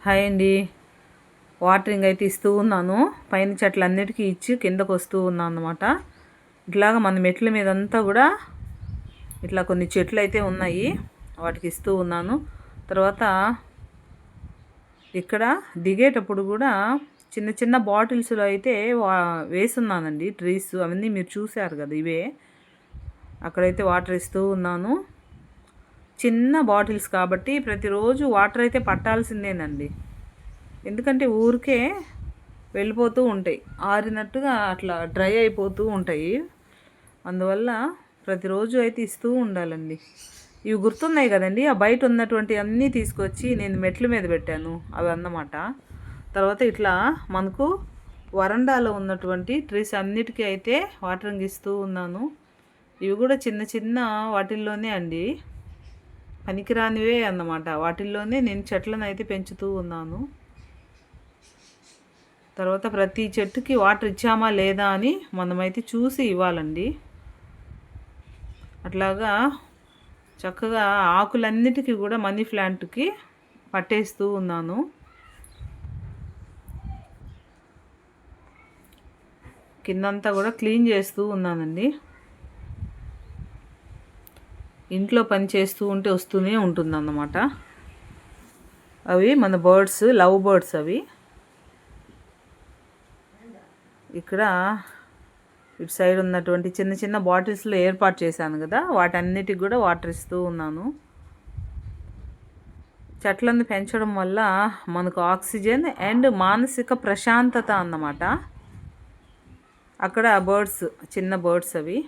Hi అండి. Watering అయితే ఇస్తూ ఉన్నాను. పైన చెట్లన్నిటికీ ఇచ్చి కిందకు వస్తూ ఉన్నాను అనమాట. ఇట్లాగా మన మెట్ల మీదంతా కూడా ఇట్లా కొన్ని చెట్లు అయితే ఉన్నాయి, వాటికి ఇస్తూ ఉన్నాను. తర్వాత ఇక్కడ దిగేటప్పుడు కూడా చిన్న చిన్న బాటిల్స్లో అయితే వేస్తున్నానండి ట్రీస్. అవన్నీ మీరు చూశారు కదా, ఇవే అక్కడైతే వాటర్ ఇస్తూ ఉన్నాను. చిన్న బాటిల్స్ కాబట్టి ప్రతిరోజు వాటర్ అయితే పట్టాల్సిందేనండి. ఎందుకంటే ఊరికే వెళ్ళిపోతూ ఉంటాయి, ఆరినట్టుగా అట్లా డ్రై అయిపోతూ ఉంటాయి. అందువల్ల ప్రతిరోజు అయితే ఇస్తూ ఉండాలండి. ఇవి గుర్తున్నాయి కదండి, ఆ బయట ఉన్నటువంటి అన్నీ తీసుకొచ్చి నేను మెట్ల మీద పెట్టాను అవి అన్నమాట. తర్వాత ఇట్లా మనకు వరండాలో ఉన్నటువంటి ట్రీస్ అన్నిటికీ అయితే వాటరింగ్ ఇస్తూ ఉన్నాను. ఇవి కూడా చిన్న చిన్న వాటిల్లోనే అండి, పనికిరానివే అన్నమాట. వాటిల్లోనే నేను చెట్లను అయితే పెంచుతూ ఉన్నాను. తర్వాత ప్రతి చెట్టుకి వాటర్ ఇచ్చామా లేదా అని మనమైతే చూసి ఇవ్వాలండి. అట్లాగా చక్కగా ఆకులన్నిటికీ కూడా మనీ ప్లాంట్కి పట్టేస్తూ ఉన్నాను. కిందంతా కూడా క్లీన్ చేస్తూ ఉన్నానండి. ఇంట్లో పని చేస్తూ ఉంటే వస్తూనే ఉంటుందన్నమాట. అవి మన బర్డ్స్, లవ్ బర్డ్స్ అవి. ఇక్కడ ఇటు సైడ్ ఉన్నటువంటి చిన్న చిన్న బాటిల్స్లో ఏర్పాటు చేశాను కదా, వాటన్నిటికి కూడా వాటర్ ఇస్తూ ఉన్నాను. చెట్లను పెంచడం వల్ల మనకు ఆక్సిజన్ అండ్ మానసిక ప్రశాంతత అన్నమాట. అక్కడ బర్డ్స్, చిన్న బర్డ్స్ అవి.